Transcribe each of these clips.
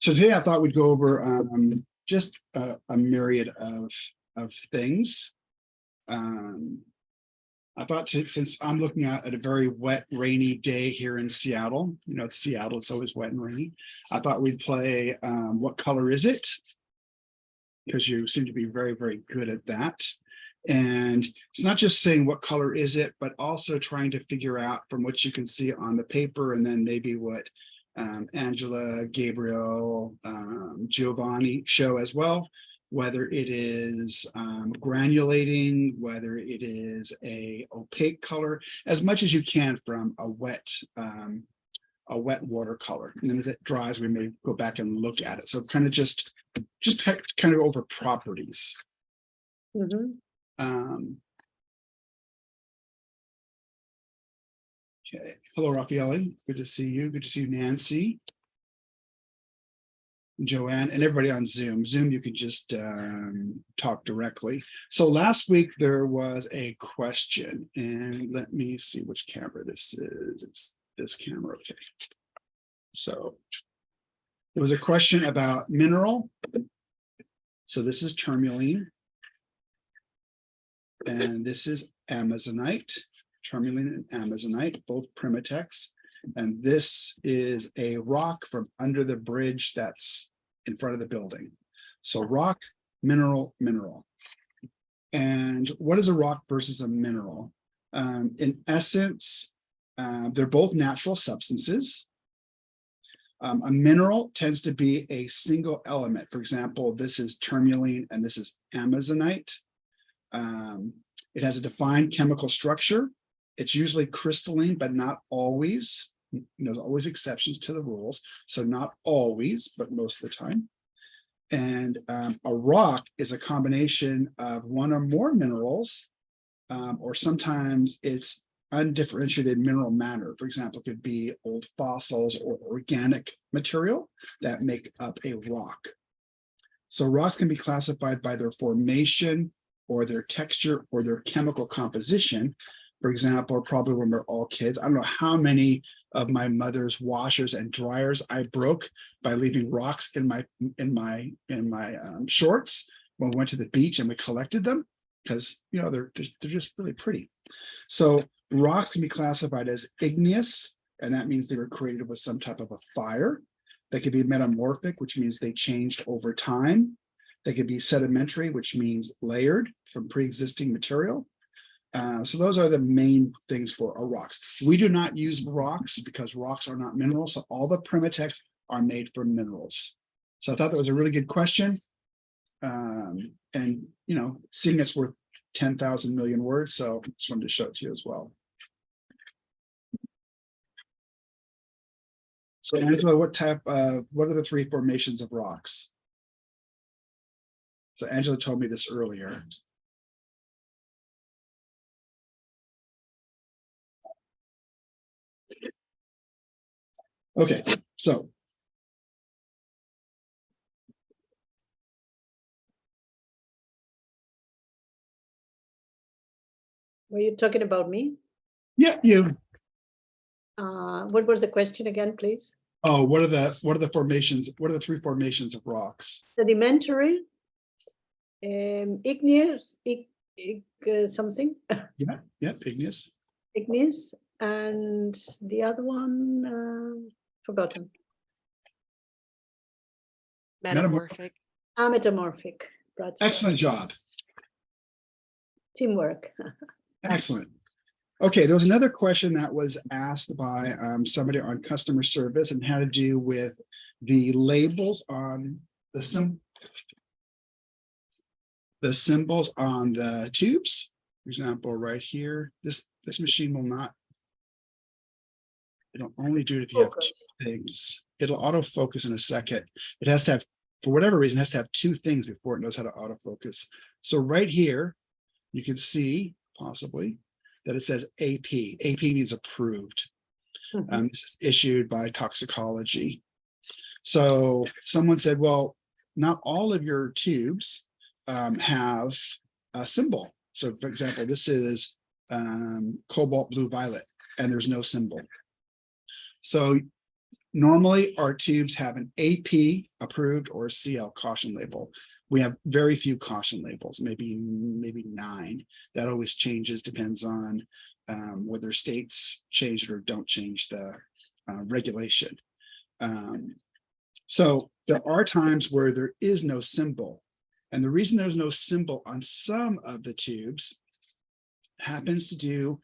So today I thought we'd go over just a myriad of things. I thought since I'm looking at a very wet, rainy day here in Seattle, you know, it's Seattle, it's always wet and rainy. I thought we'd play What Color Is It? Because you seem to be very, very good at that. And it's not just saying what color is it, but also trying to figure out from what you can see on the paper and then maybe what Angela, Gabriel, Giovanni show as well, whether it is granulating, whether it is a opaque color, as much as you can from a wet watercolor. And then as it dries, we may go back and look at it. So kind of just kind of over properties. Mm-hmm. Okay. Hello, Raffaele. Good to see you. Good to see you, Nancy, Joanne, and everybody on Zoom. Zoom, you can just talk directly. So last week there was a question, and let me see which camera this is. It's this camera. Okay. So there was a question about mineral. So this is tourmaline. And this is amazonite, tourmaline and amazonite, both Primatex. And this is a rock from under the bridge that's in front of the building. So rock, mineral, mineral. And what is a rock versus a mineral? In essence, they're both natural substances. A mineral tends to be a single element. For example, this is tourmaline and this is amazonite. It has a defined chemical structure. It's usually crystalline, but not always. There's always exceptions to the rules. So not always, but most of the time. And a rock is a combination of one or more minerals, or sometimes it's undifferentiated mineral matter. For example, it could be old fossils or organic material that make up a rock. So rocks can be classified by their formation, or their texture, or their chemical composition. For example, probably when we're all kids, I don't know how many of my mother's washers and dryers I broke by leaving rocks in my shorts when we went to the beach and we collected them, because you know they're just really pretty. So rocks can be classified as igneous, and that means they were created with some type of a fire. They could be metamorphic, which means they changed over time. They could be sedimentary, which means layered from pre-existing material. So those are the main things for a rocks. We do not use rocks because rocks are not minerals. So all the Primatex are made from minerals. So I thought that was a really good question. And, you know, seeing it's worth 10,000 million words. So I just wanted to show it to you as well. So Angela, what are the three formations of rocks? So Angela told me this earlier. Okay, so. Were you talking about me? Yeah, you. What was the question again, please? Oh, what are the formations? What are the three formations of rocks? Sedimentary, igneous, something. Yeah, igneous. Igneous, and the other one, forgotten. Metamorphic. Metamorphic. Excellent job. Teamwork. Excellent. Okay, there was another question that was asked by somebody on customer service and had to do with the labels on the symbols on the tubes. For example, right here, this machine will not. It'll only do it if you have two things. It'll autofocus in a second. It has to have, for whatever reason, it has to have two things before it knows how to autofocus. So right here, you can see possibly that it says AP. AP means approved. This is issued by toxicology. So someone said, well, not all of your tubes have a symbol. So for example, this is cobalt blue violet, and there's no symbol. So Normally, our tubes have an AP approved or a CL caution label. We have very few caution labels, maybe 9. That always changes, depends on whether states change it or don't change the regulation. So there are times where there is no symbol. And the reason there's no symbol on some of the tubes happens to do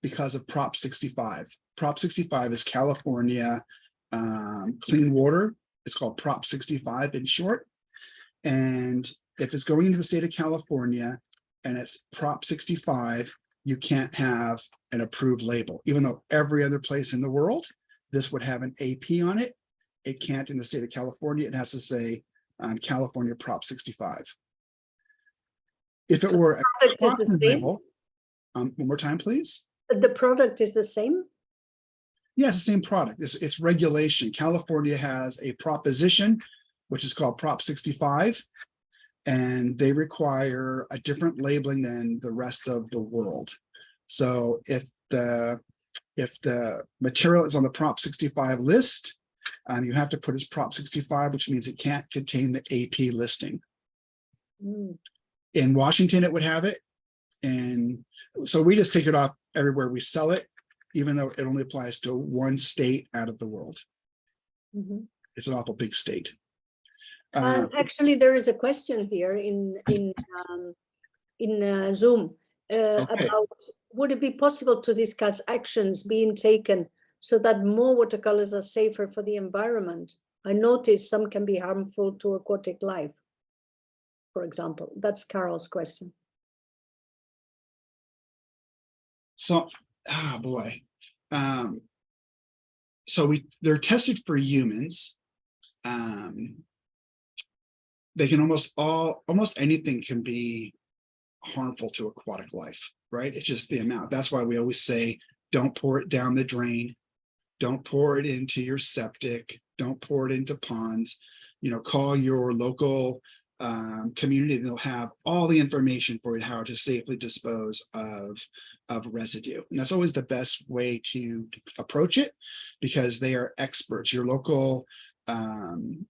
because of Prop 65. Prop 65 is California clean water. It's called Prop 65 in short. And if it's going into the state of California and it's Prop 65, you can't have an approved label, even though every other place in the world, this would have an AP on it. It can't in the state of California. It has to say California Prop 65. If it were a Product is the caution same? label, one more time, please. The product is the same? Yeah, it's the same product. It's regulation. California has a proposition, which is called Prop 65, and they require a different labeling than the rest of the world. So if the material is on the Prop 65 list, you have to put as Prop 65, which means it can't contain the AP listing. In Washington, it would have it. And so we just take it off everywhere we sell it, even though it only applies to one state out of the world. It's an awful big state. Actually, there is a question here in Zoom about, would it be possible to discuss actions being taken so that more watercolors are safer for the environment? I noticed some can be harmful to aquatic life, for example. That's Carol's question. So, boy. So they're tested for humans. They can almost anything can be harmful to aquatic life, right? It's just the amount. That's why we always say, don't pour it down the drain. Don't pour it into your septic. Don't pour it into ponds. Call your local community. They'll have all the information for you how to safely dispose of residue. And that's always the best way to approach it, because they are experts. Your local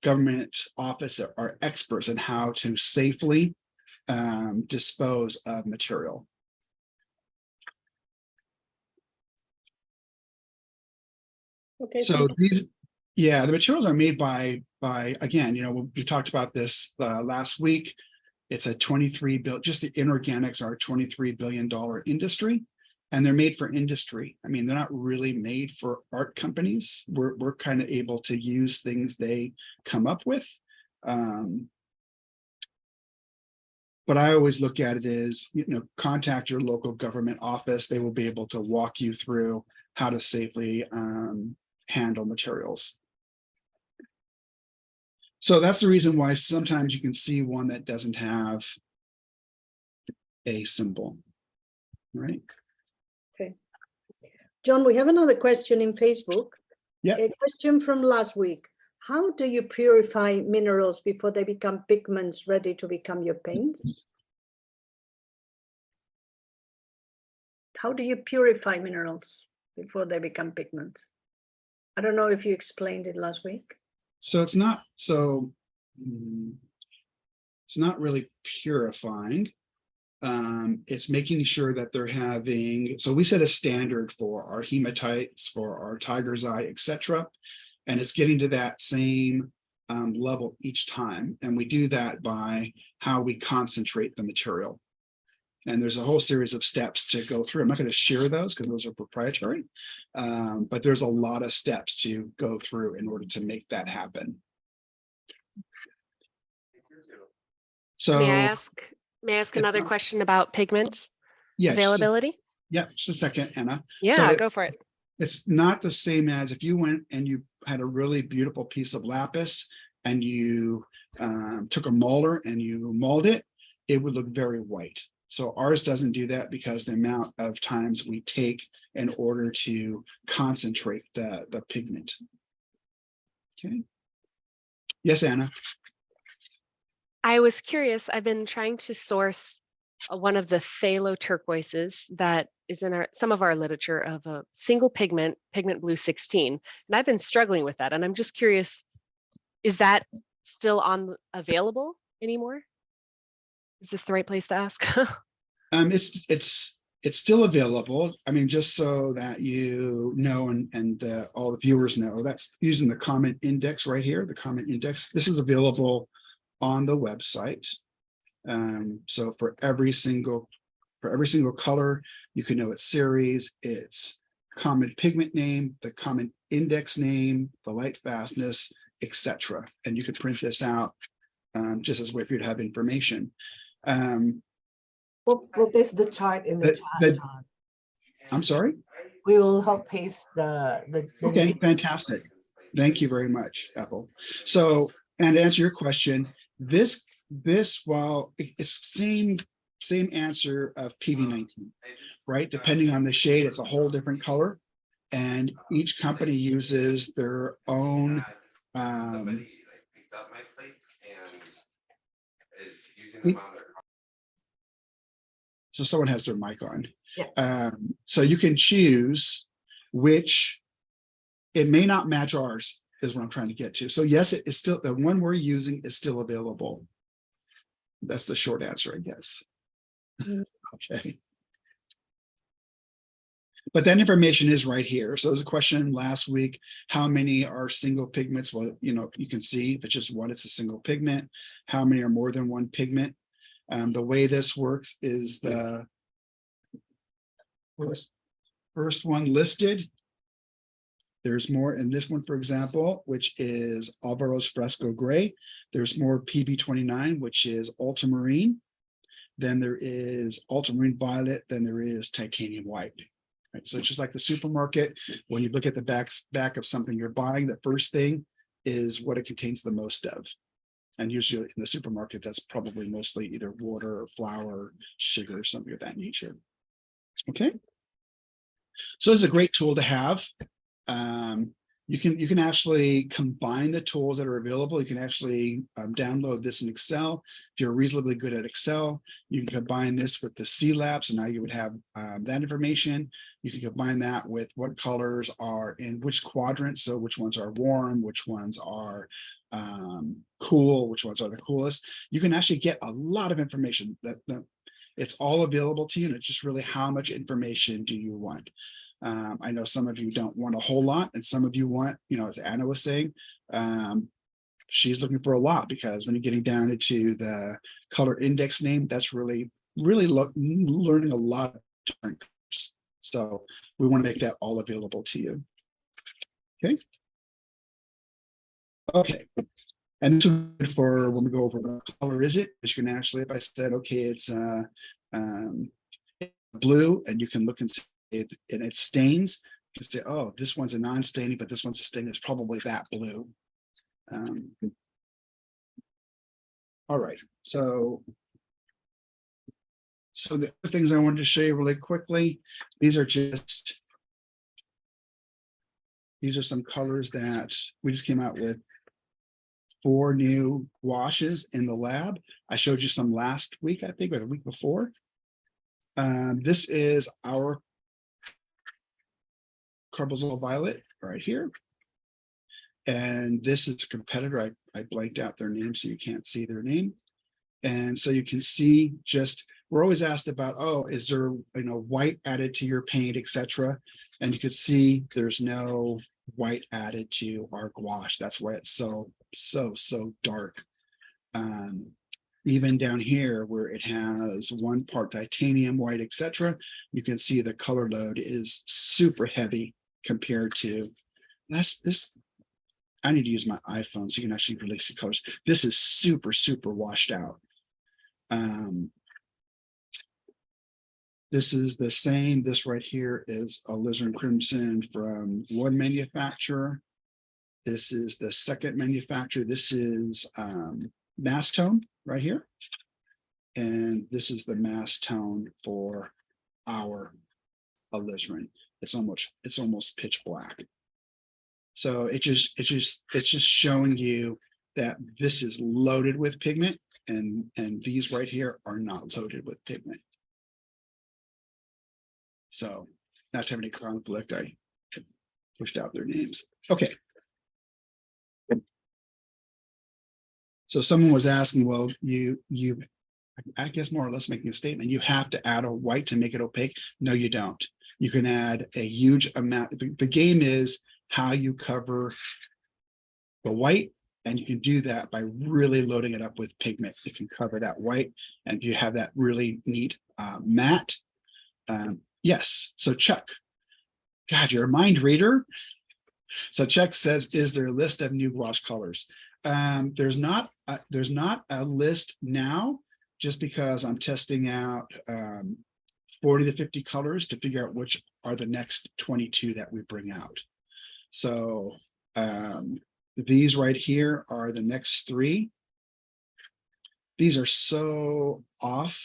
government office are experts in how to safely dispose of material. Okay. So the materials are made by again, we talked about this last week. It's a $23 billion, just the inorganics are a $23 billion industry, and they're made for industry. I mean, they're not really made for art companies. We're kind of able to use things they come up with. But I always look at it as, contact your local government office. They will be able to walk you through how to safely handle materials. So that's the reason why sometimes you can see one that doesn't have a symbol, right? Okay. John, we have another question in Facebook. Yeah. A question from last week. How do you purify minerals before they become pigments ready to become your paint? How do you purify minerals before they become pigments? I don't know if you explained it last week. So it's not really purifying. It's making sure that they're having, so we set a standard for our hematites, for our tiger's eye, etc. And it's getting to that same level each time. And we do that by how we concentrate the material. And there's a whole series of steps to go through. I'm not going to share those because those are proprietary, but there's a lot of steps to go through in order to make that happen. So may I ask another question about pigment availability? Just a second, Anna. Yeah, so go for it. It's not the same as if you went and you had a really beautiful piece of lapis and you took a molder and you mold it, it would look very white. So ours doesn't do that because the amount of times we take in order to concentrate the pigment. Okay. Yes, Anna. I was curious. I've been trying to source one of the phthalo turquoises that is in some of our literature of a single pigment blue 16. And I've been struggling with that. And I'm just curious, is that still available anymore? Is this the right place to ask? It's still available. I mean, just so that you know, and all the viewers know, that's using the comment index right here, the comment index. This is available on the website. So for every single color, you can know its series, its common pigment name, the common index name, the light fastness, etc. And you can print this out just as a way for you to have information. We'll paste the chart in the chat, John. I'm sorry? We will help paste the Okay, fantastic. Thank you very much, Ethel. So, and to answer your question, this while it's same answer of PV19, right? Depending on the shade, it's a whole different color. And each company uses their own so someone has their mic on. Yeah. So you can choose which, it may not match ours, is what I'm trying to get to. So yes, it is still, the one we're using is still available. That's the short answer, I guess. Okay. But that information is right here. So there's a question last week, how many are single pigments? Well, you know, you can see if it's just one, it's a single pigment. How many are more than one pigment? The way this works is the first one listed. There's more in this one, for example, which is Alvaro's Fresco Gray. There's more PB29, which is ultramarine. Then there is ultramarine violet. Then there is titanium white. Right? So it's just like the supermarket. When you look at the back of something you're buying, the first thing is what it contains the most of. And usually in the supermarket, that's probably mostly either water or flour, sugar, something of that nature. Okay. So it's a great tool to have. You can actually combine the tools that are available. You can actually download this in Excel. If you're reasonably good at Excel, you can combine this with the C-Lab. So now you would have that information. You can combine that with what colors are in which quadrants. So which ones are warm, which ones are cool, which ones are the coolest. You can actually get a lot of information that it's all available to you. And it's just really how much information do you want? I know some of you don't want a whole lot, and some of you want, you know, as Anna was saying, she's looking for a lot, because when you're getting down into the color index name, that's really learning a lot of different colors. So we want to make that all available to you. Okay. Okay. And this is good for when we go over what color is it, because you can actually, if I said, okay, it's blue, and you can look and see it, and it stains, you can say, oh, this one's a non-staining, but this one's a stain, it's probably that blue. All right, so the other things I wanted to show you really quickly, these are some colors that we just came out with 4 new washes in the lab. I showed you some last week, I think, or the week before. This is our Carbazole Violet right here. And this is a competitor. I blanked out their name so you can't see their name. And so you can see, just, we're always asked about, oh, is there, you know, white added to your paint, etc. And you can see there's no white added to our gouache. That's why it's so dark. Even down here where it has 1 part titanium white, etc., you can see the color load is super heavy compared to this. I need to use my iPhone so you can actually release the colors. This is super washed out. This is the same. This right here is alizarin crimson from one manufacturer. This is the second manufacturer. This is mass tone right here. And this is the mass tone for our alizarin. It's almost pitch black. So it's just showing you that this is loaded with pigment, and these right here are not loaded with pigment. So not to have any conflict, I pushed out their names. Okay. So someone was asking, well, you, I guess more or less making a statement, you have to add a white to make it opaque. No, you don't. You can add a huge amount. The game is how you cover the white, and you can do that by really loading it up with pigment. You can cover that white, and you have that really neat matte. Yes, so Chuck, God, you're a mind reader. So Chuck says, is there a list of new gouache colors? There's not a list now, just because I'm testing out 40 to 50 colors to figure out which are the next 22 that we bring out. So these right here are the next 3. These are so off.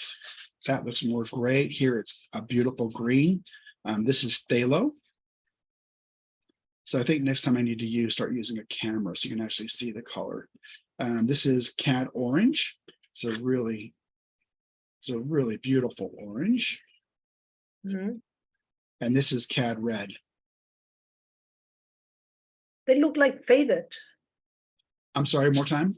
That looks more gray. Here it's a beautiful green. This is phthalo. So I think next time I need to start using a camera so you can actually see the color. This is cad orange. It's a really beautiful orange. Mhm. And this is cad red. They look like faded. I'm sorry, more time.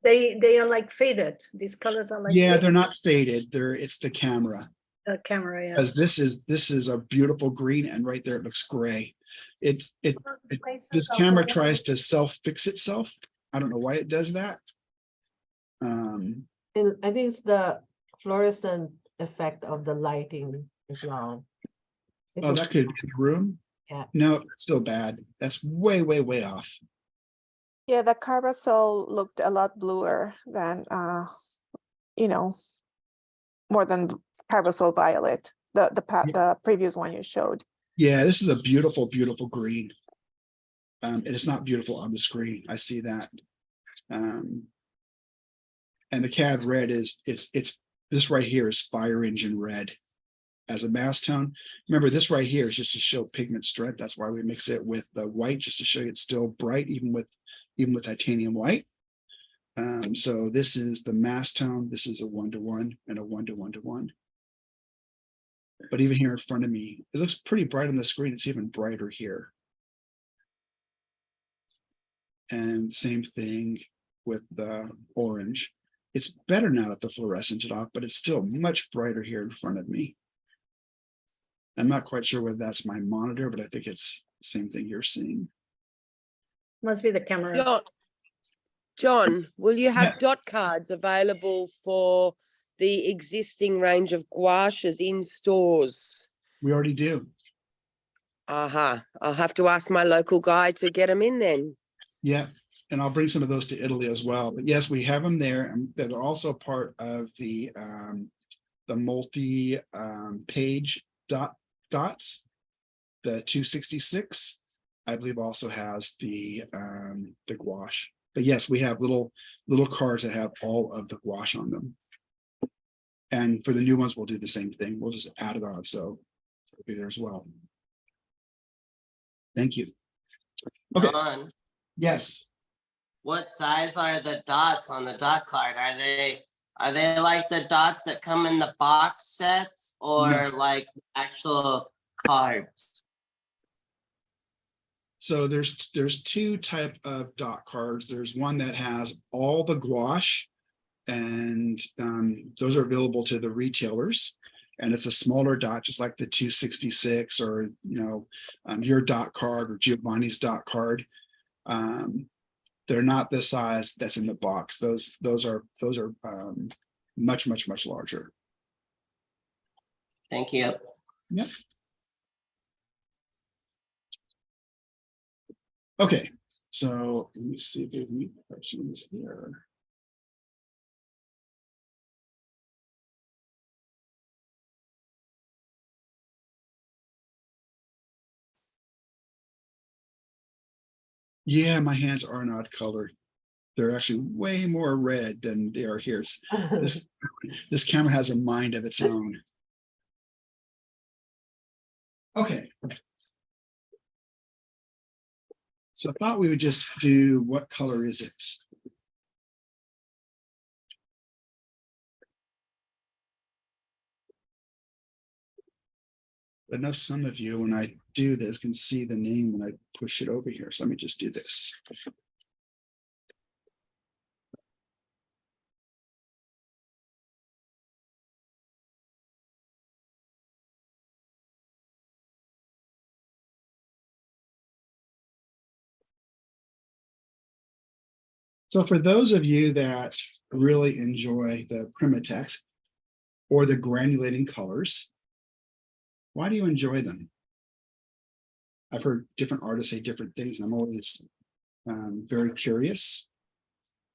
They are like faded. These colors are like Yeah, faded. they're not faded. It's the camera. Camera, yeah. Because this is a beautiful green, and right there it looks gray. This camera tries to self-fix itself. I don't know why it does that. And I think it's the fluorescent effect of the lighting as well. It Oh, will- that could be the room. Yeah. No, it's still bad. That's way, way, way off. Yeah, the Carbasol looked a lot bluer than, you know, more than Carbasol Violet, the previous one you showed. Yeah, this is a beautiful, beautiful green. And it's not beautiful on the screen. I see that. And the cad red it's this right here is fire engine red as a mass tone. Remember, this right here is just to show pigment strength. That's why we mix it with the white, just to show you it's still bright, even with titanium white. So this is the mass tone. This is a 1-to-1 and a 1-to-1-to-1. But even here in front of me, it looks pretty bright on the screen. It's even brighter here. And same thing with the orange. It's better now that the fluorescent is off, but it's still much brighter here in front of me. I'm not quite sure whether that's my monitor, but I think it's the same thing you're seeing. Must be the camera. John, will you have Yeah. dot cards available for the existing range of gouaches in stores? We already do. I'll have to ask my local guy to get them in then. Yeah. And I'll bring some of those to Italy as well. But yes, we have them there. And they're also part of the multi page dots. The 266, I believe, also has the gouache. But yes, we have little cards that have all of the gouache on them. And for the new ones, we'll do the same thing. We'll just add it on, so it'll be there as well. Thank you. Okay. John, Yes. what size are the dots on the dot card? Are they like the dots that come in the box sets, or No. like actual cards? So there's 2 type of dot cards. There's one that has all the gouache, and those are available to the retailers. And it's a smaller dot, just like the 266, or your dot card or Giovanni's dot card. They're not the size that's in the box. Those are much, much, much larger. Thank you. Yep. Okay, so let me see if there's any questions here. Yeah, my hands are an odd color. They're actually way more red than they are here. This camera has a mind of its own. Okay. So I thought we would just do, what color is it? But I know some of you, when I do this, can see the name when I push it over here. So let me just do this. So for those of you that really enjoy the Primitex or the granulating colors, why do you enjoy them? I've heard different artists say different things, and I'm always very curious.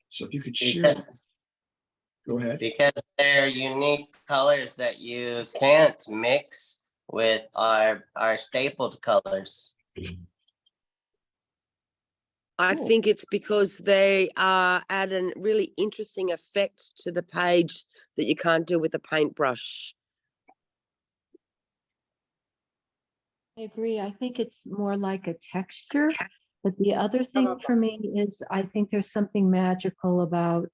So if you could share, go ahead. Because they're unique colors that you can't mix with our stapled colors. I Cool. think it's because they add a really interesting effect to the page that you can't do with a paintbrush. I agree. I think it's more like a texture. But the other thing for me is I think there's something magical about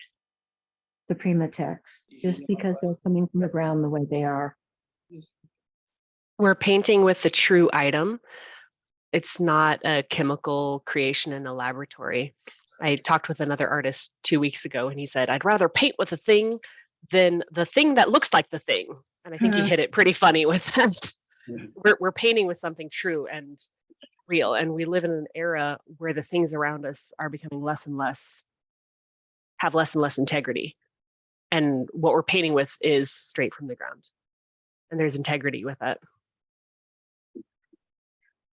the Primitex, just because they're coming from the ground the way they are. We're painting with the true item. It's not a chemical creation in a laboratory. I talked with another artist 2 weeks ago and he said, I'd rather paint with a thing than the thing that looks like the thing. And I think you hit it pretty funny with that. We're painting with something true and real. And we live in an era where the things around us are becoming less and less, have less and less integrity. And what we're painting with is straight from the ground. And there's integrity with it.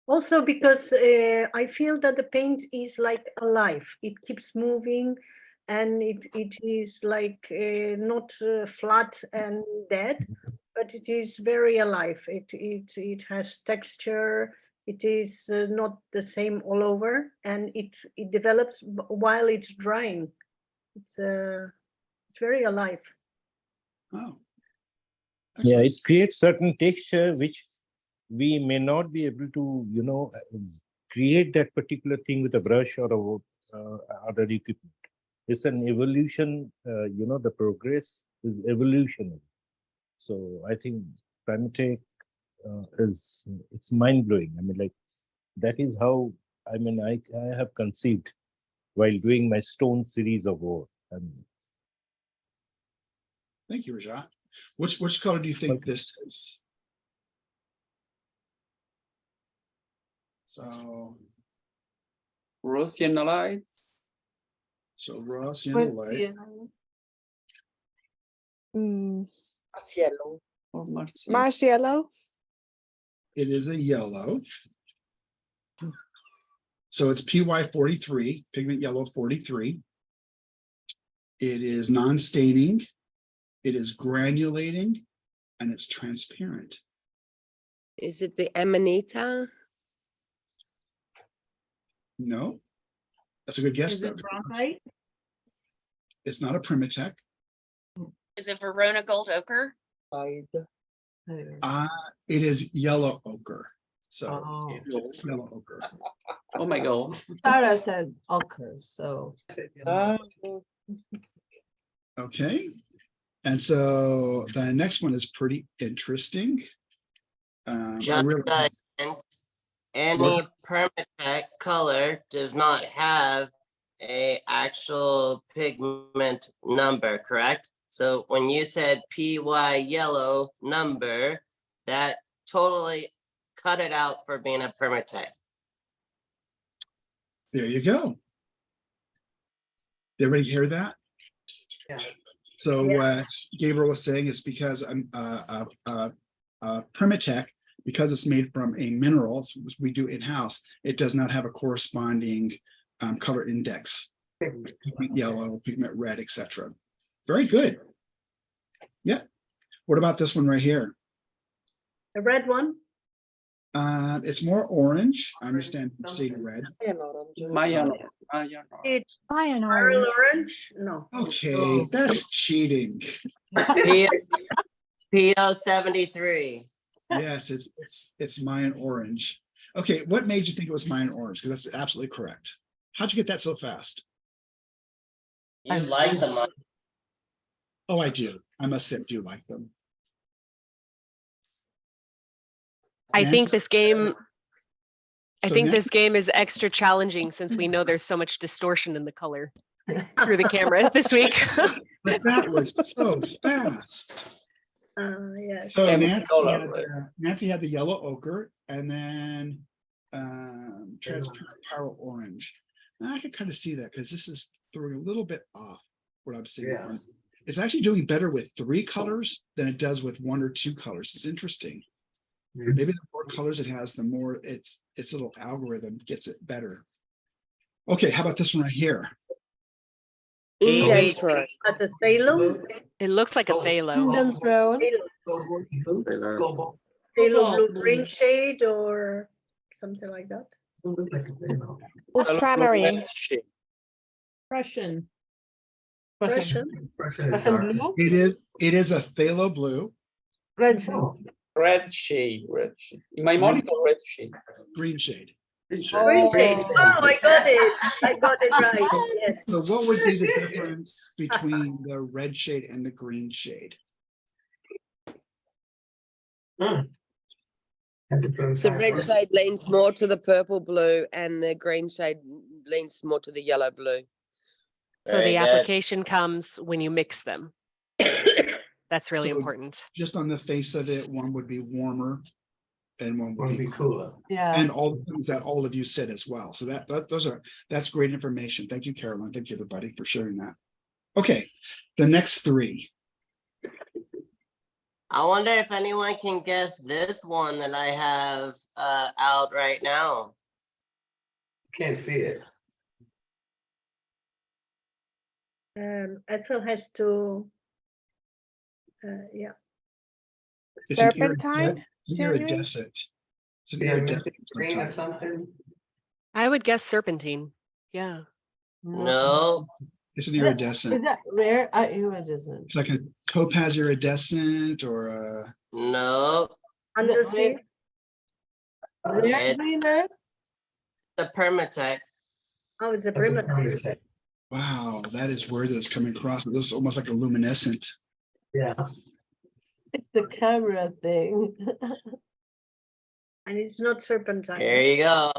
Also because I feel that the paint is like alive. It keeps moving and it is like not flat and dead, but it is very alive. It has texture. It is not the same all over, and it develops while it's drying. It's very alive. Oh. Yeah, it creates certain texture which we may not be able to, create that particular thing with a brush or other equipment. It's an evolution, the progress is evolutionary. So I think Primatech it's mind-blowing. I mean, like, that is how, I have conceived while doing my stone series of work. Thank you, Rajat. Which color do you think this is? So Rose sienna lights. So raw sienna light. That's yellow. Or Marcia. Marsh yellow. It is a yellow. So it's PY43, pigment yellow 43. It is non-staining. It is granulating, and it's transparent. Is it the Amanita? No, that's a good guess. Is it though. bronzite? It's not a Primatech. Is it Verona gold ochre? It is yellow ochre. So Oh. it's yellow ochre. Oh my God. Sarah said ochre, so. Okay. And so the next one is pretty interesting. I Just realize any Permatech color does not have a actual pigment number, correct? So when you said PY yellow number, that totally cut it out for being a Permatech. there you go. Did everybody hear that? Yeah. So what Gabriel was saying is because Primatech, because it's made from a mineral, which we do in-house, it does not have a corresponding color index. Pigment yellow, pigment red, etc. Very good. Yeah. What about this one right here? The red one? It's more orange. I understand from seeing red. Maya. It's Iron barrel orange. orange? No. Okay, that's cheating. PO 73. Yes, it's Mayan orange. Okay, what made you think it was Mayan orange? Because that's absolutely correct. How'd you get that so fast? You like them. Oh, I do. I must say I do like them. I Nancy? think this game, I So think Nancy- this game is extra challenging since we know there's so much distortion in the color through the camera this week. But that was so fast. Yes. So And Nancy it's color, had, right? Nancy had the yellow ochre and then transparent pyrrole orange. And I could kind of see that because this is throwing a little bit off what I'm seeing. It's actually doing better with 3 colors than it does with 1 or 2 colors. It's interesting. Maybe the more colors it has, the more its little algorithm gets it better. Okay, how about this one right here? Eden throw. At the Salem, It looks like a phthalo. Eden throne. Salem blue green shade or something like that. Ultramarine. Prussian. Russian. Prussian blue. It is a phthalo blue, Red. Red shade, red shade. In my monitor, red shade. green shade. Green shade. Oh, I got it. I got it right. Yes. So what would be the difference between the red shade and the green shade? The red shade leans more to the purple blue and the green shade leans more to the yellow blue. So Very the good. application comes when you mix them. That's really So important. Just on the face of it, one would be warmer and one would be cooler. Yeah. and all the things that all of you said as well. So that's great information. Thank you, Caroline. Thank you, everybody, for sharing that. Okay, the next 3. I wonder if anyone can guess this one that I have out right now. Can't see it. Ethel has to. Yeah. It's an Serpentine. January? iridescent. It's an Yeah, iridescent green or sometimes. something. I would guess serpentine. Yeah. No, It's an Is iridescent. that rare? Iridescent. It's like a topaz iridescent or a, no, Undersea. Rare Red. green earth? the permatech. Oh, it's a That's a primitive. permatech. wow, that is where it's coming across. This is almost like a luminescent. Yeah. It's the camera thing. And it's not serpentine. There you go.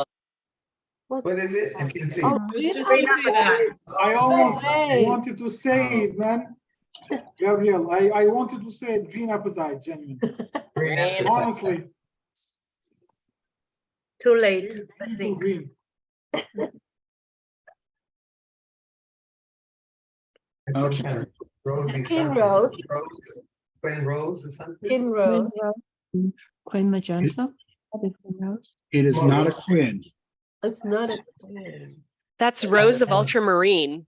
What's What is it? I can't see. Oh, Green really? apatite. I almost way. wanted to say it, man. Gabriel, I wanted to say it, green appetite, genuine. Green Green. appetite. Honestly, Too late, I too think. green. It's some Okay. kind of rosy Skin something. rose. Green rose or something. Skin rose. Queen magenta. Probably queen rose. It is More not a rose. quin. It's not a. That's rose of ultramarine.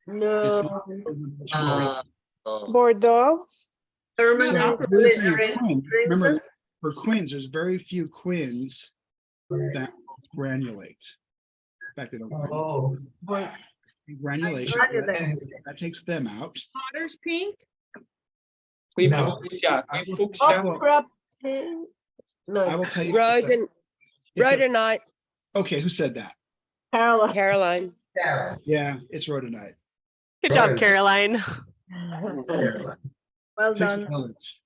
It's No. not. Bordeaux. Herman So Alpha here's the Glycerin quin. crimson. Remember, for quins, there's very few quins that granulate. In fact, they don't granulate. Oh. Granulation, Granulate. that takes them out. Potter's pink? Queen No. fuchsia, queen fuchsia. Opera pink. No, I will tell you. Rhodon, it's a- rhodonite, Okay, who said that? Caroline. Caroline. Carol. Yeah, it's rhodonite. Good job, Right. Caroline. Carol. Well Takes done. village.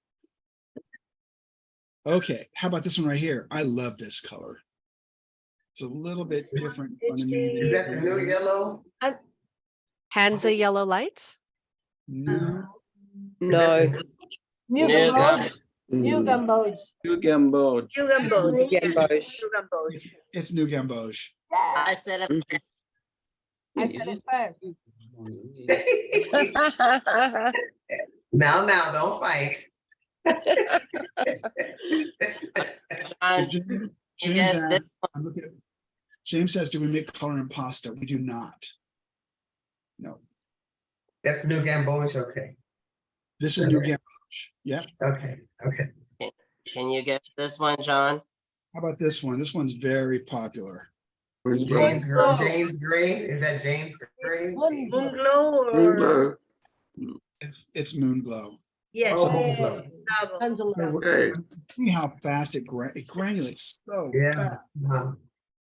Okay, how about this one right here? I love this color. It's a little bit different. from the new Is that the new yellow? Hansa yellow light. No, No, New New Gamboge. New Gamboge. New Gamboge. Hugambo. Gamboge. Hugambo. it's New Gamboge. I said it. I said it first. Now, don't fight. John, James, yes, asked- this I'm looking at- James says, do we make color in pasta? We do not. No, That's new Gamboge, okay. this is New Gamboge. Yeah. Okay. Can you get this one, John? How about this one? This one's very popular. Jane's Glow. Jane's green. Is that Jane's green? Moon glow or? It's Moon Glow. Yes. Oh, Moon Glow. Bravo. Angela. So see how fast it granulates so Yeah. fast.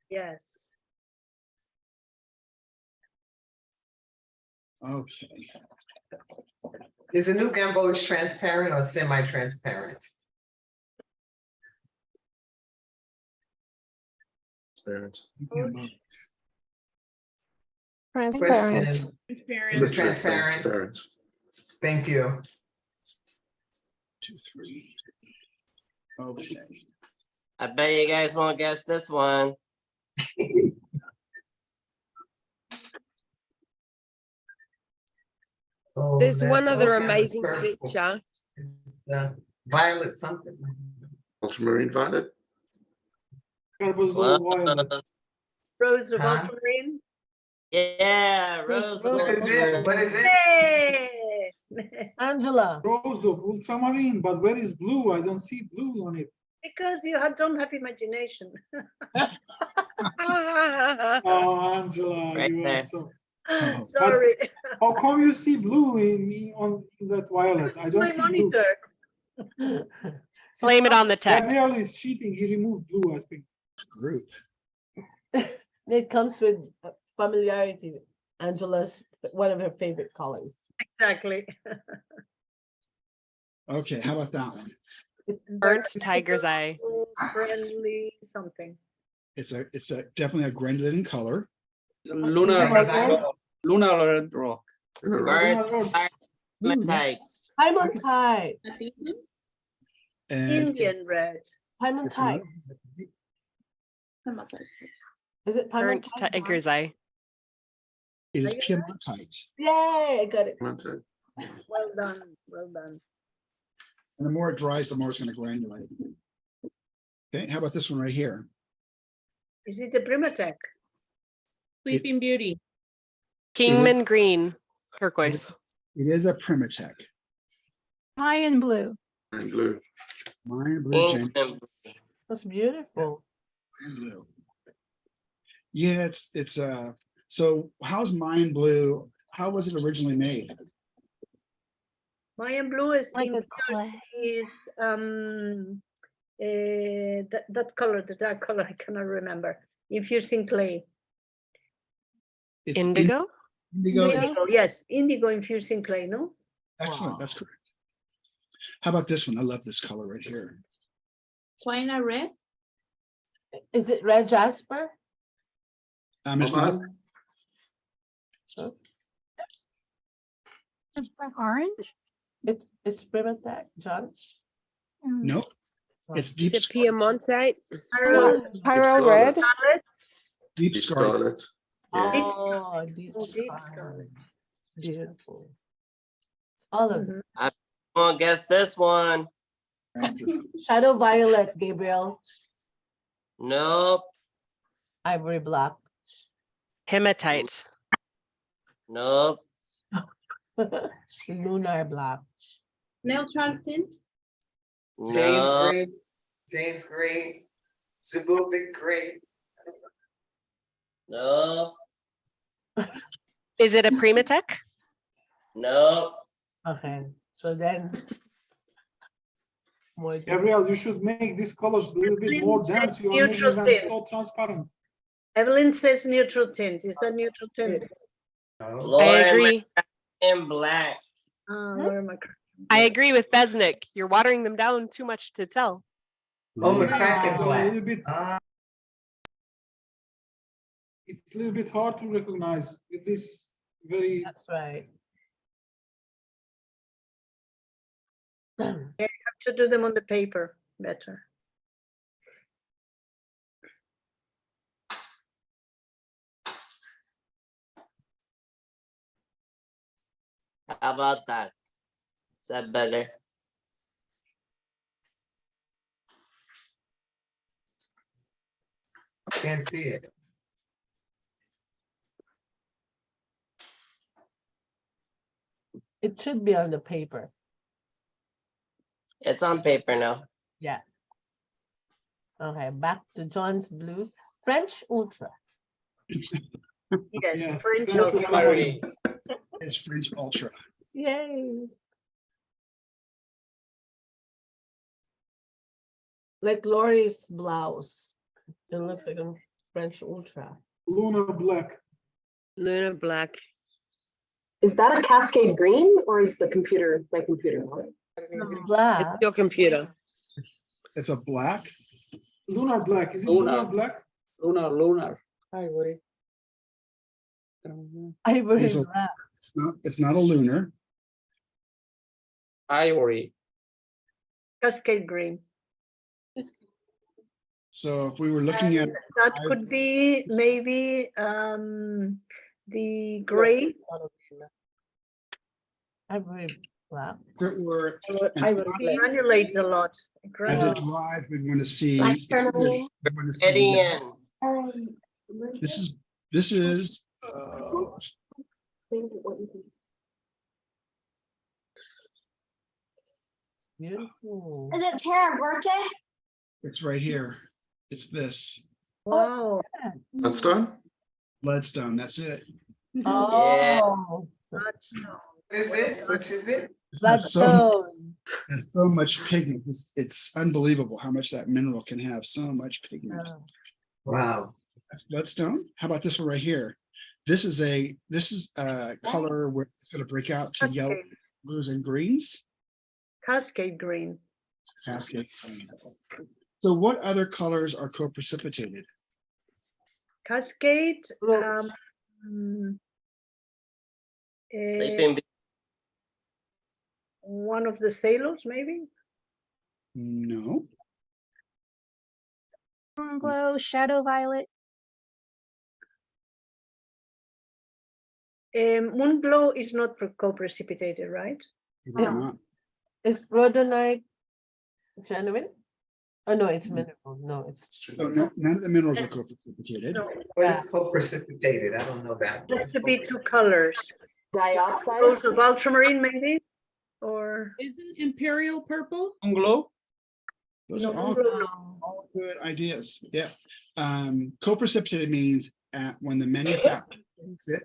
Yes. Okay. Is a new Gamboge transparent or semi-transparent? Transparent. Is it transparent? Thank you. 2, 3. Okay. I bet you guys won't guess this one. Oh, There's one that's other some kind of amazing purple. feature. Violet something. Ultramarine violet. Carbazole violet. Rose of Huh? ultramarine. Yeah, Rose. Rose What is it? What is it? Hey! Angela. Rose of ultramarine, but where is blue? I don't see blue on it. Because you don't have imagination. Oh, Angela, Right you are there. so. Oh. Sorry. How come you see blue in that violet? I It's don't my see blue. monitor. Blame it on the tech. Gabriel is cheating. He removed blue, I think. Group. It comes with familiarity. Angela's one of her favorite colors. Exactly. Okay, how about that one? Burnt tiger's eye. Friendly something. It's a definitely a granulated color. Lunar red rock. Burnt hematite. Hematite. And Indian red. it's Hematite. not, Is it Burnt hematite? tiger's eye. it is piemontite. Yay, I got it. That's it. Well done. Well done. And the more it dries, the more it's going to granulate. Okay, how about this one right here? Is it a Primatech? Sleeping Beauty. Kingman green, turquoise. It is a Primatech. Mayan blue. And blue. Mine blue, James, Ancient. That's beautiful. and blue. Yeah, it's so how's mine blue? How was it originally made? Mayan blue is Like a infused clay. is that color, the dark color, I cannot remember. Infusing clay. It's Indigo? Indigo. Indigo, yes, indigo infusing clay, no? Excellent, that's correct. How about this one? I love this color right here. China red. Is it red jasper? It's not. Orange? It's Primatech, John. No, it's deep. Is it Piemontite? Pyro red. Deep Deep scarlet. scarlet. Oh, deep deep scarlet. Beautiful. All of them. I won't guess this one. Shadow violet, Gabriel. Nope. Ivory black. Hematite. Nope. Lunar black. Neutral tint. James No. Green. James Green. Sububic Green. No. Is it a Primatech? Nope. Okay, so then. More Gabriel, you should make these colors a little bit Evelyn more says dense. You are neutral making them tint. so transparent. Evelyn says neutral tint. Is that neutral tint? Lauren agree. in black. Laura McCracken. I agree with Besnick. You're watering them down too much to tell. Oh, McCracken A black. little bit. It's a little bit hard to recognize with this very. That's right. Yeah, you have to do them on the paper better. How about that? Is that better? Can't see it. It should be on the paper. It's on paper now. Yeah. Okay, back to John's blues. French Ultra. Yes, Yeah, French French ultra. Ultramarine. It's French Ultra. Yay. Like Lori's blouse. It looks like a French Ultra. Lunar black. Lunar black. Is that a cascade green or is the computer my computer? It's black. It's your computer. It's a black. Lunar black. Is it Lunar. lunar black? Lunar. Ivory. Um, Ivory Hazel. black. It's not a lunar. Ivory. Cascade green. So if we were looking at, And that could be maybe the gray. Ivory black. if it were, It granulates a lot. as it Granulates. dries, we want to see. Black we tourmaline. wanna see the yellow. Gideon, This is, Beautiful. Is it Tara's birthday? it's right here. It's this Wow. That's done. bloodstone. That's it. Oh, That's Is it? Which is it? This has so, bloodstone. has so much pigment. It's unbelievable how much that mineral can have. So much pigment. Wow. That's bloodstone. How about this one right here? This is a color where it's going to break out to yellow, Cascade. blues, and greens. Cascade green. Cascade. So what other colors are co-precipitated? Cascade. Rose. Sleeping Beauty. One of the sailors, maybe. No. Glow, shadow violet. Moonglow is not co-precipitated, right? It is not. Is rhodonite genuine? Oh, no, it's mineral. No, it's. So none of the minerals are co-precipitated. No, What is co-precipitated? I don't know that. has to be two colors. Dioxide? Rose of ultramarine, maybe, or Isn't imperial purple? Glow. Those no, are all, Moonglow, no. all good ideas. Yeah. Co-precipitated means when the manufacturer makes it,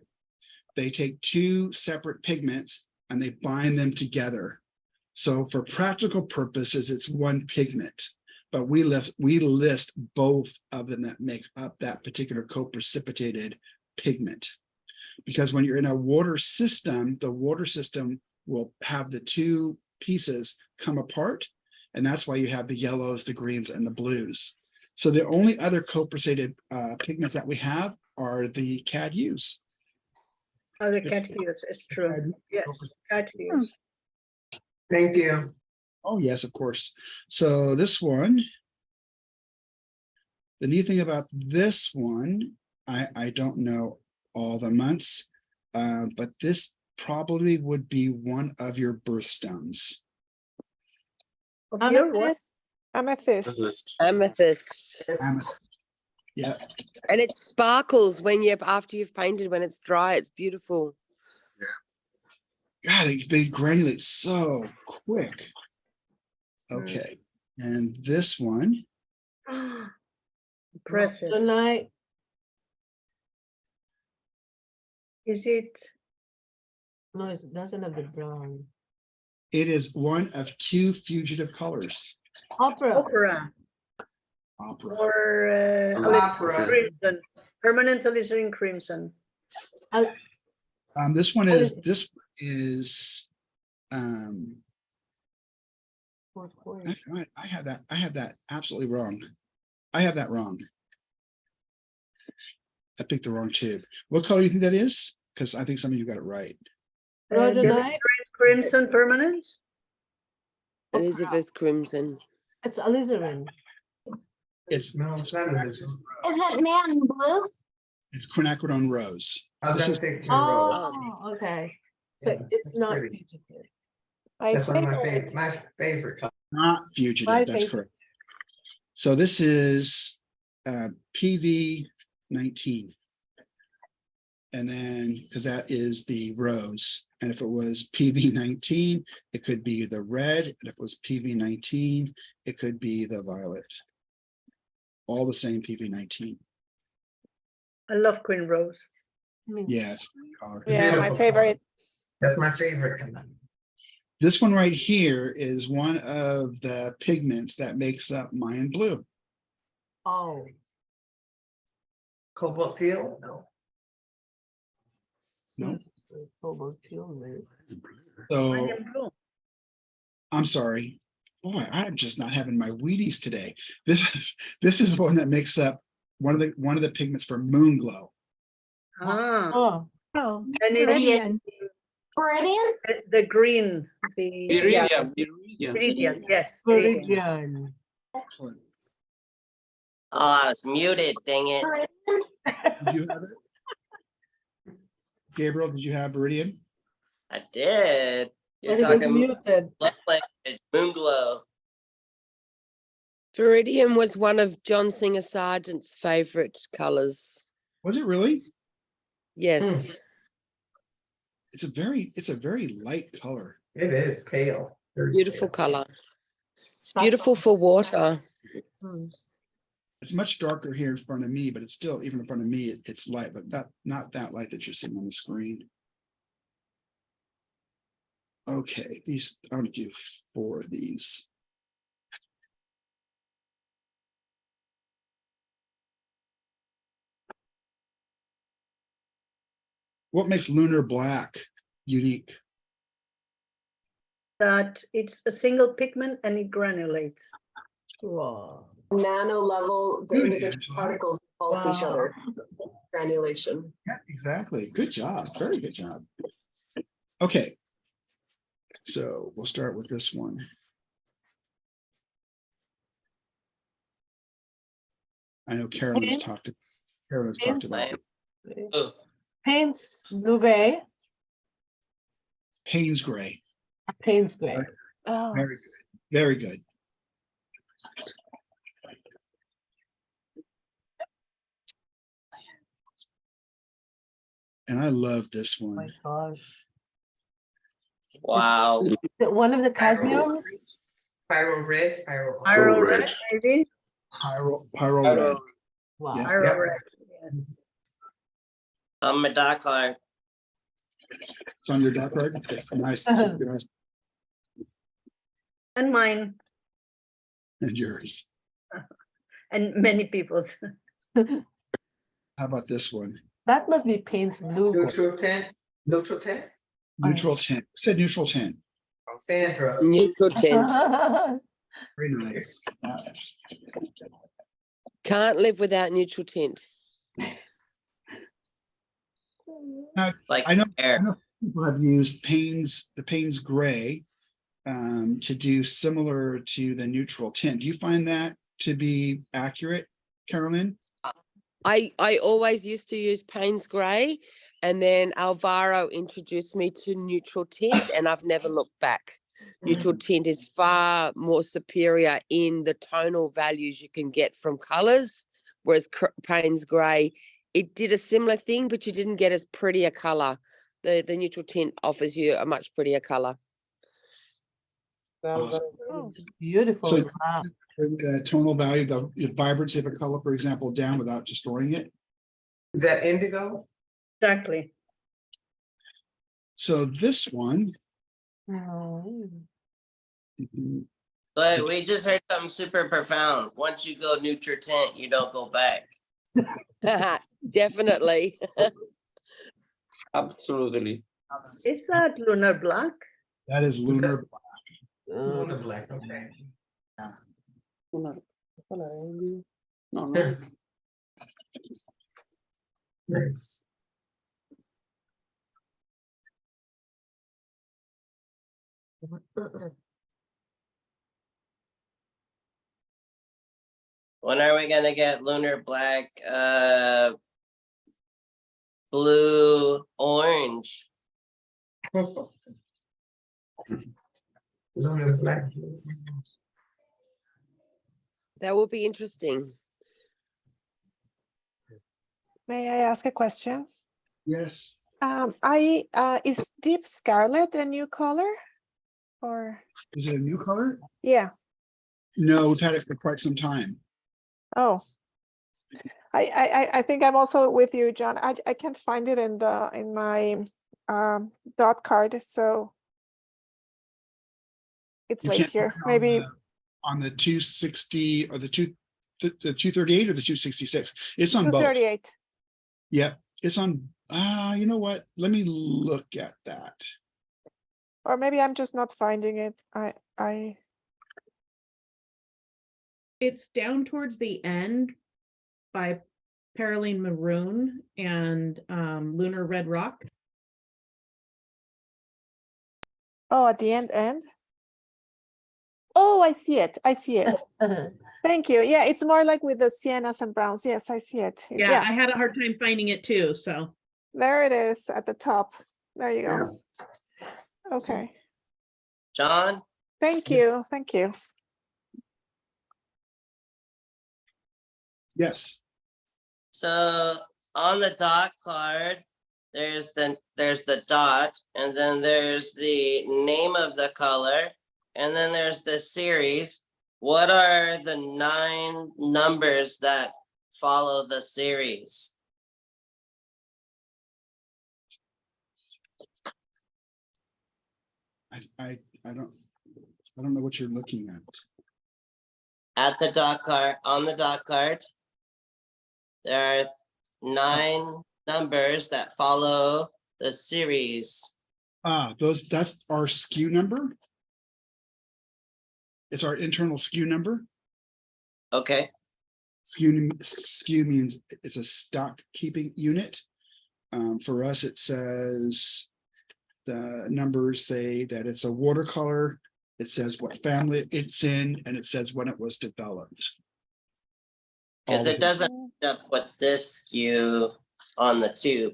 they take two separate pigments and they bind them together. So for practical purposes, it's one pigment, but we list both of them that make up that particular co-precipitated pigment. Because when you're in a water system, the water system will have the two pieces come apart. And that's why you have the yellows, the greens, and the blues. So the only other co-precipitated pigments that we have are the CAD-Us. Other cat hues, it's true. Yes, cat hues. Thank you. Oh, yes, of course. So this one, the neat thing about this one, I don't know all the months, but this probably would be one of your birthstones. Of your what? Amethyst. Amethyst. Yeah, And it sparkles when after you've painted, when it's dry, it's beautiful. God, they granulate so quick. Okay, and this one, Impressive. Rhodonite. Is it? No, it doesn't have the brown. it is one of two fugitive colors. Opera. Opera Opera. or Opera. crimson, permanent alizarin crimson. This one is I have that absolutely wrong. I have that wrong. I picked the wrong tube. What color do you think that is? Because I think some of you got it right. Rhodonite. Crimson permanent. Elizabeth Crimson. It's alizarin. It's No, it's not a. Is it man in blue? it's quinacridone rose. I was This gonna is say Rose. Oh, okay. So Yeah, it's that's not pretty. fugitive. That's one of my favorite colors. not fugitive. My That's favorite. correct. So this is PV 19. And then, because that is the rose. And if it was PV 19, it could be the red. And if it was PV 19, it could be the violet. All the same PV 19. I love Queen Rose. Yeah, it's a pretty color. Yeah, my Beautiful favorite. That's my favorite color. This one right here is one of the pigments that makes up Mayan blue. Oh, Cobalt teal? No. No. cobalt teal, maybe. So Mayan blue. I'm sorry. Boy, I'm just not having my Wheaties today. This is one that makes up one of the pigments for moon glow. Ah, Oh, Oh, and it's Viridian. Viridian? the green, yeah, Iridium, iridium. viridian, yes. Viridian. Viridian. Excellent. Oh, it's muted, dang it. Viridian? Did you have it? Gabriel, did you have Viridian? I did. You're But it was talking muted. love language, moon glow. Viridian was one of John Singer Sargent's favorite colors. Was it really? Yes. It's a very light color. It is pale. very Beautiful pale. color. It's beautiful for water. It's much darker here in front of me, but it's still, even in front of me, it's light, but not that light that you're seeing on the screen. Okay, these, I'm gonna do 4 of these. What makes lunar black unique? That it's a single pigment and it granulates. Wow. Nano level, the Good, individual Angela. particles pulse each other. Granulation. Yeah, exactly. Good job. Very good job. Okay. So we'll start with this one. I know Carolyn's talked about Oh, Paints Nube, Payne's gray. Paints Gray. Oh, Very good. Very good. And I love this Oh my one. gosh. wow. One of the cadmiums? Pyro red, pyro. Pyro red. red, maybe? Pyro Pyro- red. Wow. Yeah. Pyro Yeah. red, yes. My dark color. It's on your dock card. That's nice. And And mine, yours. and many people's. How about this one? That must be Paints Blue. Neutral tint, neutral tint. Neutral tint. Said neutral tint. Sandra. Neutral tint. Very nice. Can't live without neutral tint. Now, Like I know air. people have used the Payne's gray to do similar to the neutral tint. Do you find that to be accurate, Carolyn? I always used to use Payne's Grey, and then Alvaro introduced me to neutral tint, and I've never looked back. Neutral tint is far more superior in the tonal values you can get from colors, whereas Payne's Grey, it did a similar thing, but you didn't get as pretty a color. The neutral tint offers you a much prettier color. Oh, beautiful. So Wow. bring the tonal value, the vibrancy of a color, for example, down without destroying it. Is that indigo? Exactly. So this one, Oh. mhm, But we just heard something super profound. Once you go neutral tint, you don't go back. Definitely. Absolutely. Is that lunar black? that is lunar. Lunar black, okay. No, no. Here. Nice. When are we gonna get lunar black, blue, orange? Lunar black. That will be interesting. may I ask a question? Yes. Is deep scarlet a new color? Or, Is it a new color? yeah, No, we've had it for quite some time. oh. I think I'm also with you, John. I can't find it in my dot card, so it's You late can't here, find it maybe. On the 260 or the 238 or the 266. It's on both. 238. Yeah, it's on. You know what? Let me look at that. Or maybe I'm just not finding it. It's down towards the end by Perylene Maroon and Lunar Red Rock. Oh, at the end. Oh, I see it. I see it. Thank you. Yeah, it's more like with the siennas and browns. Yes, I see it. Yeah, I had a hard time finding it too, so. There it is at the top. There you go. Okay. John? Thank you. Thank you. Yes. So on the dot card, there's the dot, and then there's the name of the color, and then there's the series. What are the 9 numbers that follow the series? I don't know what you're looking at. At the dot card, on the dot card, there are 9 numbers that follow the series. That's our SKU number. It's our internal SKU number. Okay. SKU means it's a stock keeping unit. For us, it says the numbers say that it's a watercolor. It says what family it's in, and it says when it was developed. Because it doesn't end up with this SKU on the tube.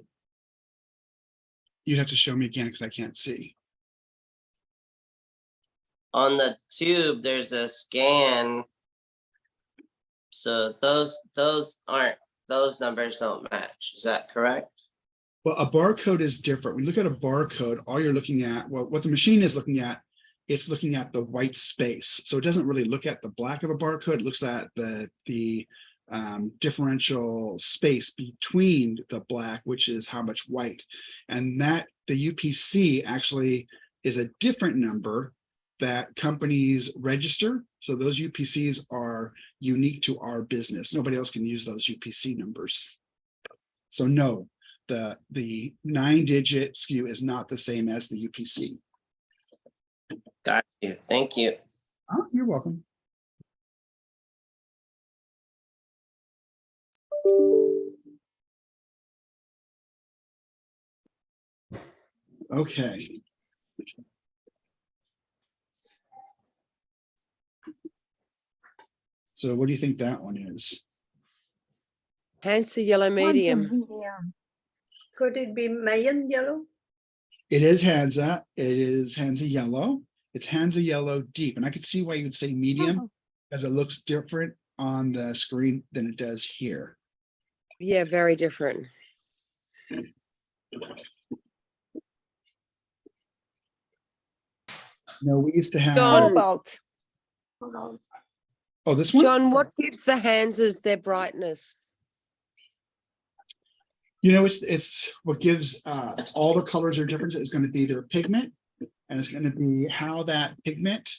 You'd have to show me again because I can't see. On the tube, there's a scan. So those numbers don't match. Is that correct? Well, a barcode is different. When you look at a barcode, all you're looking at, well, what the machine is looking at, it's looking at the white space. So it doesn't really look at the black of a barcode. It looks at the differential space between the black, which is how much white. And that the UPC actually is a different number that companies register. So those UPCs are unique to our business. Nobody else can use those UPC numbers. So no, the 9-digit SKU is not the same as the UPC. Got you. Thank you. Oh, you're welcome. Okay. So what do you think that one is? Hansa yellow medium. Could it be Mayan yellow? It is Hansa. It is Hansa yellow. It's Hansa yellow deep. And I could see why you would say medium, as it looks different on the screen than it does here. Yeah, very different. No, we used to have Cobalt. Oh, this one? John, what gives the Hansas their brightness? You know, it's what gives all the colors are different. It's going to be their pigment, and it's going to be how that pigment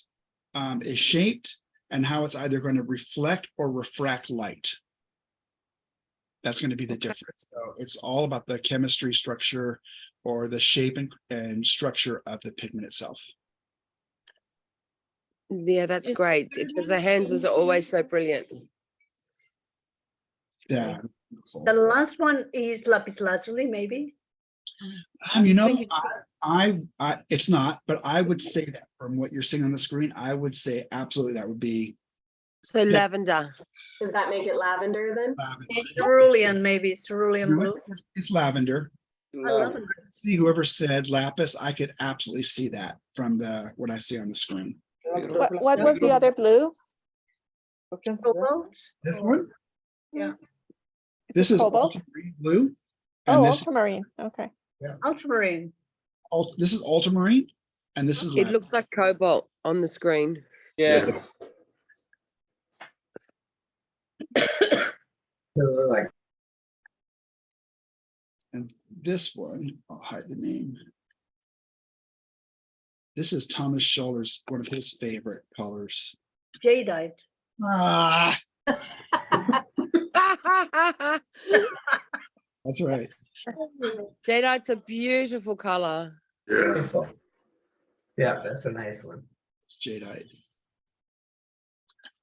is shaped and how it's either going to reflect or refract light. That's going to be the difference. So it's all about the chemistry, structure, or the shape and structure of the pigment itself. Yeah, that's great because the Hansas are always so brilliant. Yeah. The last one is lapis lazuli, maybe. You know, I it's not, but I would say that from what you're seeing on the screen, I would say absolutely that would be. So lavender. Does that make it lavender then? Cerulean, maybe cerulean No, blue. it's lavender. Lavender. See, whoever said lapis, I could absolutely see that from what I see on the screen. What was the other blue? Cobalt? This one? Yeah. This is cobalt? ultramarine blue. Oh, this, ultramarine. Okay. yeah, Ultramarine. this is ultramarine, and this is It looks like cobalt on the screen. Yeah. And this one, I'll hide the name. This is Thomas Schuller's, one of his favorite colors. Jadeite. Ah, that's right. Jadeite's a beautiful color. Beautiful. Yeah, that's a nice one. Jadeite.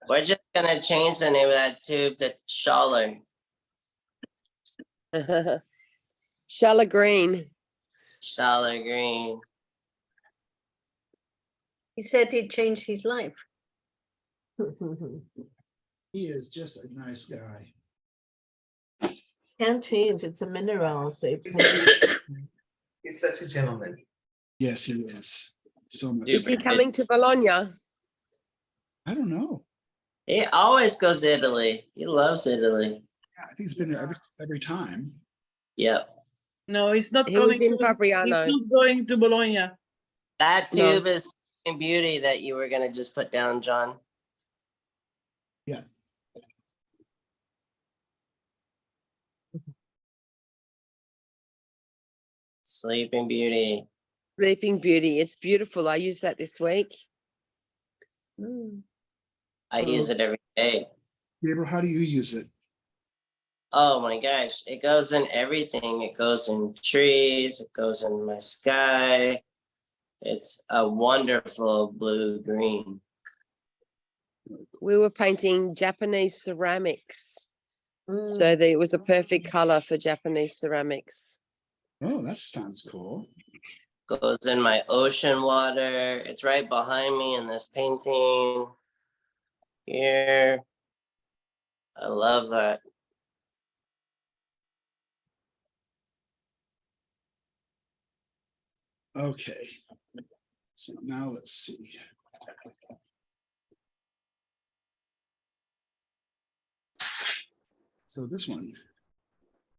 We're just gonna change the name of that tube to Schaller. Shallow green. Shallow green. He said it changed his life. He is just a nice guy. Can't change, it's a mineral, so it's. He's such a gentleman. Yes, he is. So much. Is he so. coming to Bologna? I don't know. He always goes to Italy. He loves Italy. Yeah, I think he's been there every time. Yep. No, he's not He was coming in to, he's Fabriano. not going to Bologna. That No. tube is Sleeping Beauty that you were gonna just put down, John. Yeah. Sleeping Beauty. Sleeping Beauty. It's beautiful. I used that this week. I use it every day. Gabriel, how do you use it? Oh my gosh, it goes in everything. It goes in trees, it goes in my sky. It's a wonderful blue green. We were painting Japanese ceramics. So it was a perfect color for Japanese ceramics. Oh, that sounds cool. Goes in my ocean water. It's right behind me in this painting. Here. I love that. Okay. So now let's see. So this one.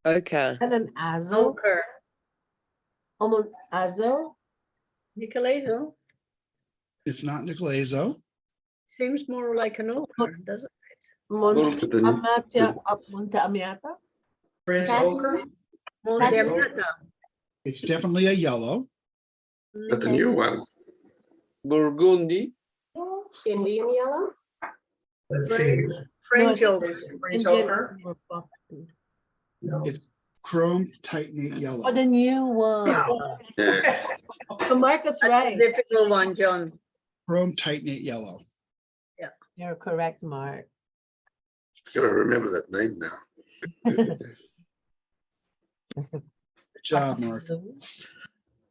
And Okay. an azo, Ochre. almost azo. Nicolazo It's not Nicolazo. seems more like an ochre, doesn't it? Monte the- Monte Amiata. French That's- ochre? Monte That's Amiata. It's definitely a yellow. That's a new one. Burgundy. Indian yellow? Let's see. French No, ochre. French ochre? No. It's chrome titanate yellow. Oh, the new one. Yes. So Marcus, That's right? a difficult one, John. Chrome titanate yellow. You're correct, Mark. Gotta remember that name now. Good job, Mark.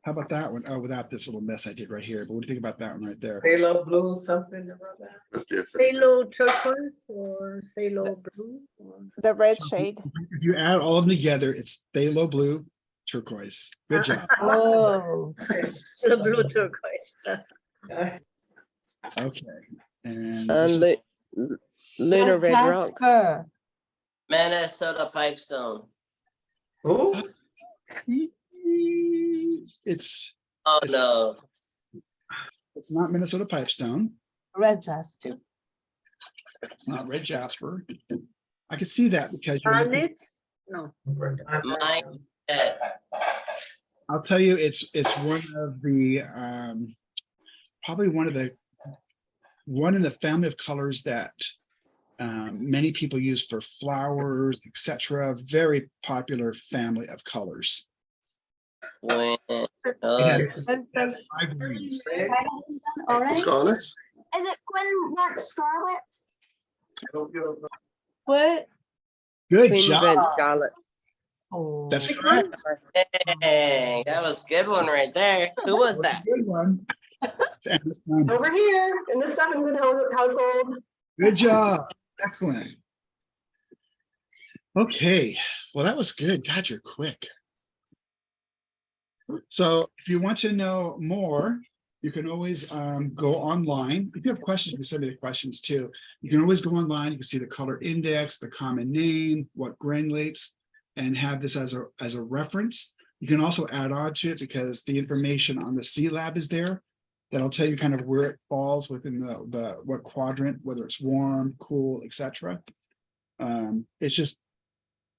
How about that one? Oh, without this little mess I did right here. But what do you think about that one right there? Halo blue, something about that? Must be a thing. Phthalo turquoise or phthalo blue? Or... The red So shade. If you add all of them together, it's phthalo blue turquoise. Good job. Oh, The blue turquoise. Okay. And this is- Lunar Red Rock. Jasper. Minnesota Pipestone. Oh, it's Oh It's- no. it's not Minnesota Pipestone. Red Jasper. It's not red jasper. I can see that because you're looking, Garnet? No. Mine. I'll tell you, it's one of the probably one in the family of colors that many people use for flowers, etc. Very popular family of colors. When, It uh, has 5 rings. Scarlet? Is it Quinn Red Scarlet? What? Good Queen Red job. Scarlet. Oh. That's correct. dang, that was a good one right there. Who was that? Good one. It's Emma's time. Over here in the Stephenson household. Good job. Excellent. Okay, well, that was good. God, you're quick. So if you want to know more, you can always go online. If you have questions, you can send me the questions too. You can always go online. You can see the color index, the common name, what granulates, and have this as a reference. You can also add on to it because the information on the C Lab is there. That'll tell you kind of where it falls within the what quadrant, whether it's warm, cool, etc. It's just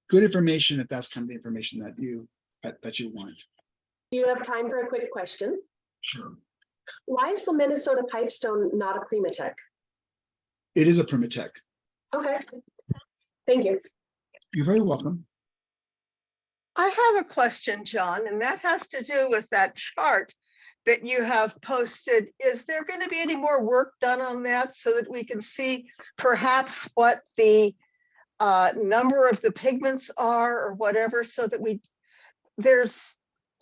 good information if that's kind of the information that you want. Do you have time for a quick question? Sure. Why is the Minnesota Pipestone not a Primatech? It is a Primatech. Okay. Thank you. You're very welcome. I have a question, John, and that has to do with that chart that you have posted. Is there going to be any more work done on that so that we can see perhaps what the number of the pigments are or whatever, so that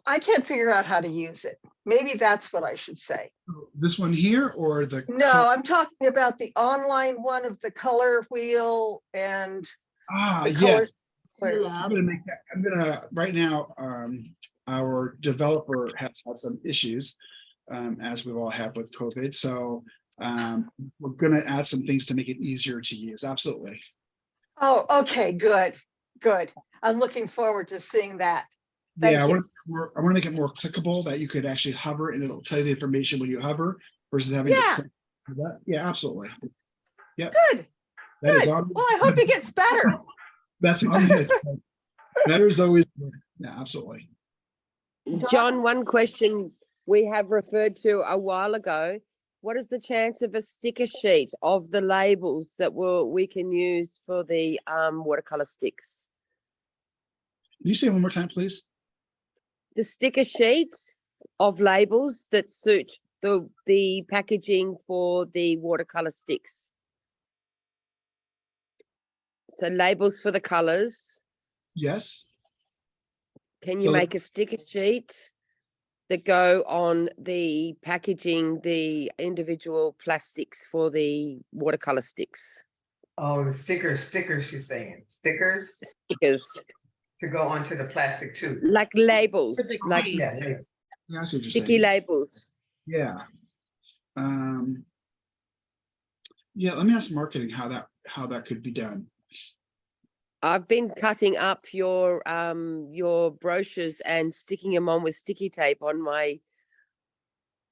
I can't figure out how to use it. Maybe that's what I should say. This one here or the? No, I'm talking about the online one of the color wheel and the Yes. colors. I'm gonna, right now, our developer has had some issues, as we've all had with COVID. So we're gonna add some things to make it easier to use. Absolutely. Oh, okay, good, good. I'm looking forward to seeing that. Thank Yeah, I you. want to make it more clickable, that you could actually hover and it'll tell you the information when you hover versus having to Yeah. click that. Yeah, absolutely. Yeah. Good, That is good. on. Well, I hope it gets better. That's on the agenda. Better is always good. Yeah, absolutely. John, one question we have referred to a while ago. What is the chance of a sticker sheet of the labels that we can use for the watercolor sticks? Can you say it one more time, please? The sticker sheet of labels that suit the packaging for the watercolor sticks. So labels for the colors. Yes. Can you So- make a sticker sheet that go on the packaging, the individual plastics for the watercolor sticks? Oh, the stickers, she's saying. Stickers Stickers. to go onto the plastic tube. Like labels, like Yeah, Yeah, I see what you're sticky saying. labels. Yeah. Yeah, let me ask marketing how that could be done. I've been cutting up your brochures and sticking them on with sticky tape on my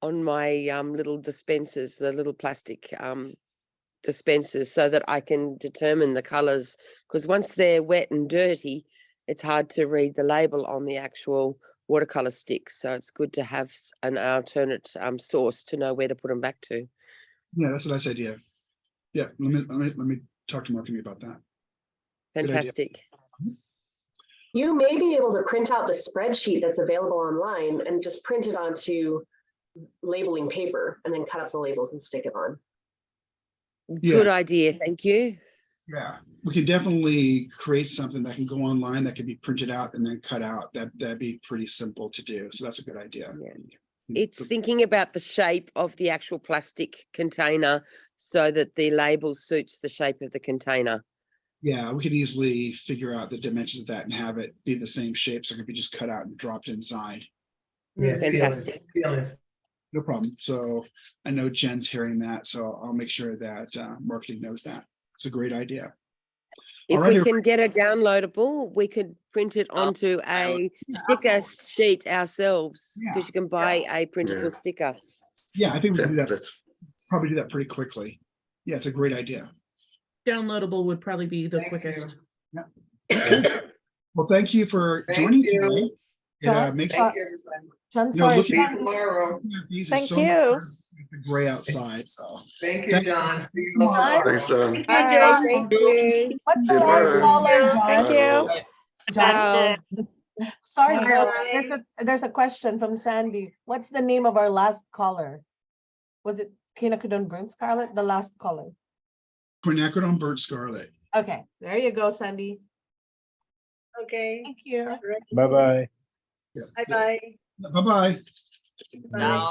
little dispensers, the little plastic dispensers, so that I can determine the colors, because once they're wet and dirty, it's hard to read the label on the actual watercolor sticks. So it's good to have an alternate source to know where to put them back to. Yeah, that's a nice idea. Yeah, let me talk to marketing about that. Good idea. Fantastic. You may be able to print out the spreadsheet that's available online and just print it onto labeling paper and then cut up the labels and stick it on. Good idea. Thank you. Yeah, we can definitely create something that can go online that can be printed out and then cut out. That'd be pretty simple to do. So that's a good idea. Yeah. It's thinking about the shape of the actual plastic container so that the label suits the shape of the container. Yeah, we could easily figure out the dimensions of that and have it be the same shape. So it could be just cut out and dropped inside. Yeah, Fantastic. feelings. No problem. So I know Jen's hearing that, so I'll make sure that marketing knows that. It's a great idea. If All right, we can get a downloadable, we could print it onto a sticker sheet ourselves, because you can buy a printable sticker. Yeah, I think we can do that. Let's Probably do that pretty quickly. Yeah, it's a great idea. Downloadable would probably be the quickest. Well, thank you for Thank joining you. today. It John, makes Thank you, everybody. John, you know, sorry. looking See you at tomorrow. these is Thank so much you. better with the gray outside. So Thank you, Thank John. See you John? tomorrow. Thanks, John. Bye. Thank you. What's See the you last tomorrow. caller, John? Thank you. Ciao. Sorry, Bye. John. There's a question from Sandy. What's the name of our last caller? Was it Quinacridone Burnt Scarlet? The last caller. quinacridone burnt scarlet. Okay, there you go, Sandy. Okay. Thank you. Bye-bye. Bye-bye. Bye-bye. Now